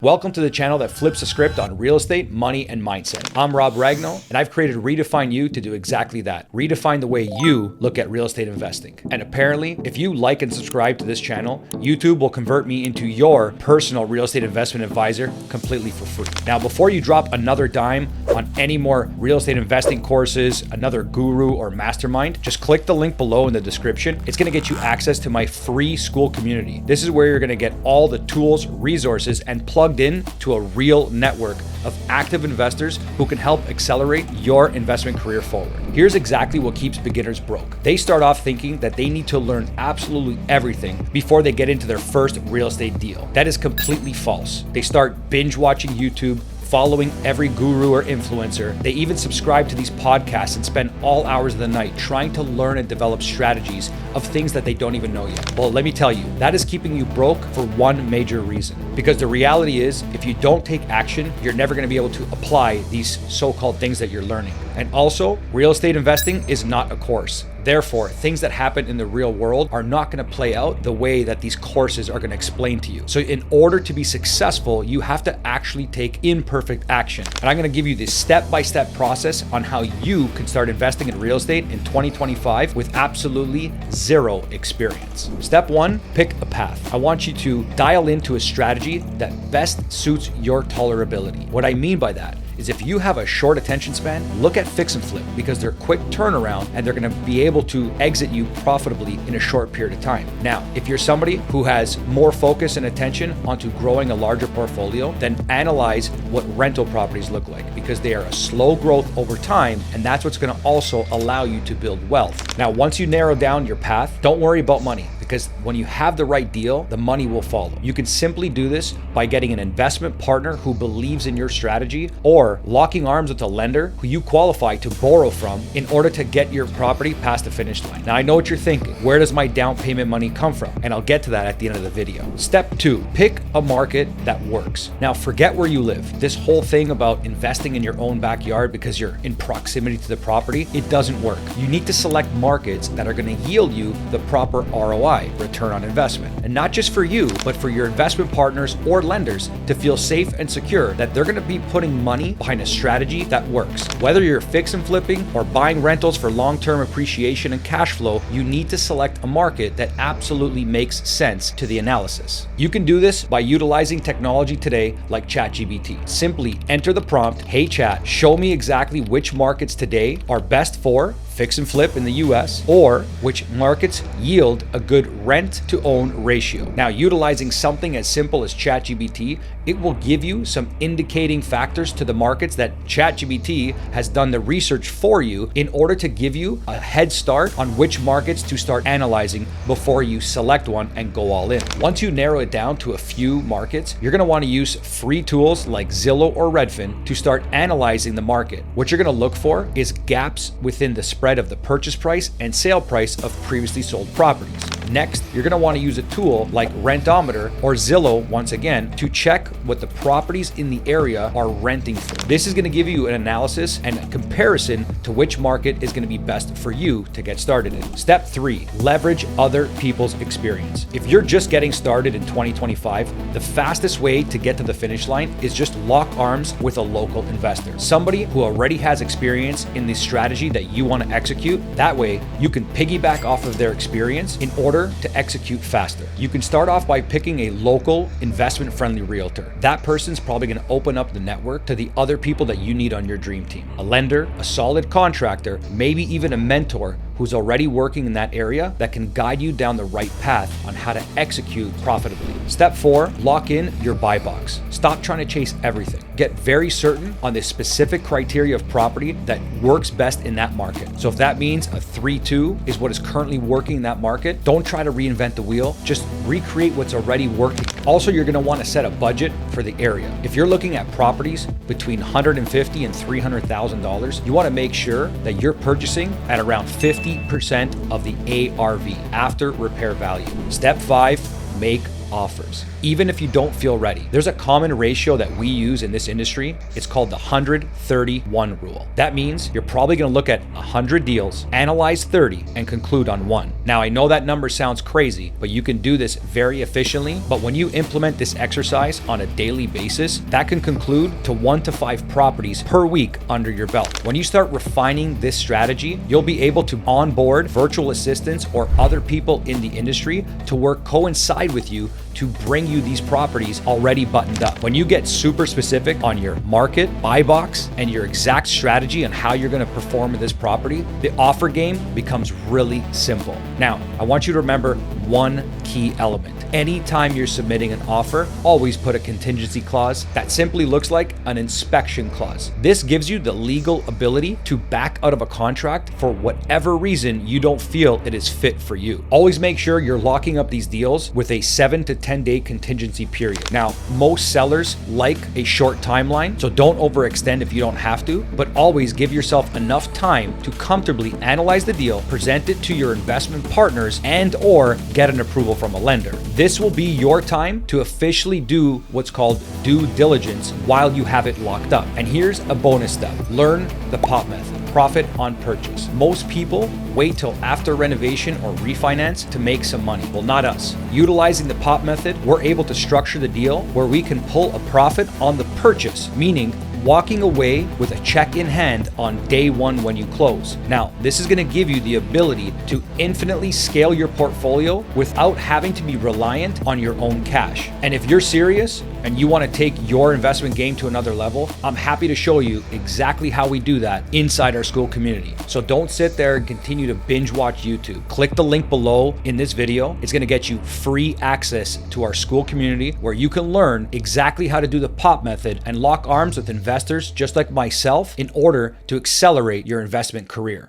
Welcome to the channel that flips the script on real estate, money, and mindset. I'm Rob Ragno, and I've created Redefine You to do exactly that. Redefine the way you look at real estate investing. And apparently, if you like and subscribe to this channel, YouTube will convert me into your personal real estate investment advisor completely for free. Now, before you drop another dime on any more real estate investing courses, another guru or mastermind, just click the link below in the description. It's gonna get you access to my free school community. This is where you're gonna get all the tools, resources, and plugged in to a real network of active investors who can help accelerate your investment career forward. Here's exactly what keeps beginners broke. They start off thinking that they need to learn absolutely everything before they get into their first real estate deal. That is completely false. They start binge watching YouTube, following every guru or influencer. They even subscribe to these podcasts and spend all hours of the night trying to learn and develop strategies of things that they don't even know yet. Well, let me tell you, that is keeping you broke for one major reason. Because the reality is, if you don't take action, you're never gonna be able to apply these so-called things that you're learning. And also, real estate investing is not a course. Therefore, things that happen in the real world are not going to play out the way that these courses are going to explain to you. So in order to be successful, you have to actually take imperfect action. And I'm going to give you this step-by-step process on how you can start investing in real estate in 2025 with absolutely zero experience. Step one, pick a path. I want you to dial into a strategy that best suits your tolerability. What I mean by that is if you have a short attention span, look at fix and flip because they're quick turnaround and they're gonna be able to exit you profitably in a short period of time. Now, if you're somebody who has more focus and attention onto growing a larger portfolio, then analyze what rental properties look like because they are a slow growth over time, and that's what's gonna also allow you to build wealth. Now, once you narrow down your path, don't worry about money, because when you have the right deal, the money will follow. You can simply do this by getting an investment partner who believes in your strategy, or locking arms with a lender who you qualify to borrow from in order to get your property past the finish line. Now, I know what you're thinking. Where does my down payment money come from? And I'll get to that at the end of the video. Step two, pick a market that works. Now, forget where you live. This whole thing about investing in your own backyard because you're in proximity to the property, it doesn't work. You need to select markets that are gonna yield you the proper ROI, return on investment. And not just for you, but for your investment partners or lenders to feel safe and secure that they're gonna be putting money behind a strategy that works. Whether you're fix and flipping or buying rentals for long-term appreciation and cash flow, you need to select a market that absolutely makes sense to the analysis. You can do this by utilizing technology today like ChatGPT. Simply enter the prompt, "Hey chat, show me exactly which markets today are best for fix and flip in the US, or which markets yield a good rent to own ratio." Now, utilizing something as simple as ChatGPT, it will give you some indicating factors to the markets that ChatGPT has done the research for you in order to give you a head start on which markets to start analyzing before you select one and go all in. Once you narrow it down to a few markets, you're gonna wanna use free tools like Zillow or Redfin to start analyzing the market. What you're gonna look for is gaps within the spread of the purchase price and sale price of previously sold properties. Next, you're going to want to use a tool like Rentometer or Zillow once again to check what the properties in the area are renting for. This is going to give you an analysis and a comparison to which market is going to be best for you to get started in. Step three, leverage other people's experience. If you're just getting started in 2025, the fastest way to get to the finish line is just lock arms with a local investor, somebody who already has experience in the strategy that you want to execute. That way, you can piggyback off of their experience in order to execute faster. You can start off by picking a local investment-friendly realtor. That person's probably going to open up the network to the other people that you need on your dream team. A lender, a solid contractor, maybe even a mentor who's already working in that area that can guide you down the right path on how to execute profitably. Step four, lock in your buy box. Stop trying to chase everything. Get very certain on the specific criteria of property that works best in that market. So if that means a 3-2 is what is currently working in that market, don't try to reinvent the wheel. Just recreate what's already working. Also, you're going to want to set a budget for the area. If you're looking at properties between $150,000 and $300,000, you want to make sure that you're purchasing at around 50% of the ARV, after repair value. Step five, make offers. even if you don't feel ready. There's a common ratio that we use in this industry. It's called the 100-30-1 rule. That means you're probably going to look at 100 deals, analyze 30, and conclude on one. Now, I know that number sounds crazy, but you can do this very efficiently. But when you implement this exercise on a daily basis, that can conclude to 1 to 5 properties per week under your belt. When you start refining this strategy, you'll be able to onboard virtual assistants or other people in the industry to work coincide with you to bring you these properties already buttoned up. When you get super specific on your market, buy box, and your exact strategy on how you're going to perform in this property, the offer game becomes really simple. Now, I want you to remember one key element. Anytime you're submitting an offer, always put a contingency clause that simply looks like an inspection clause. This gives you the legal ability to back out of a contract for whatever reason you don't feel it is fit for you. Always make sure you're locking up these deals with a 7 to 10 day contingency period. Now, most sellers like a short timeline, so don't overextend if you don't have to, but always give yourself enough time to comfortably analyze the deal, present it to your investment partners, and or get an approval from a lender. This will be your time to officially do what's called due diligence while you have it locked up. And here's a bonus step. Learn the POP method. Profit on purchase. Most people wait till after renovation or refinance to make some money. Well, not us. Utilizing the POP method, we're able to structure the deal where we can pull a profit on the purchase, meaning walking away with a check in hand on day one when you close. Now, this is going to give you the ability to infinitely scale your portfolio without having to be reliant on your own cash. And if you're serious and you want to take your investment game to another level, I'm happy to show you exactly how we do that inside our school community. So don't sit there and continue to binge watch YouTube. Click the link below in this video. It's going to get you free access to our school community where you can learn exactly how to do the POP method and lock arms with investors just like myself in order to accelerate your investment career.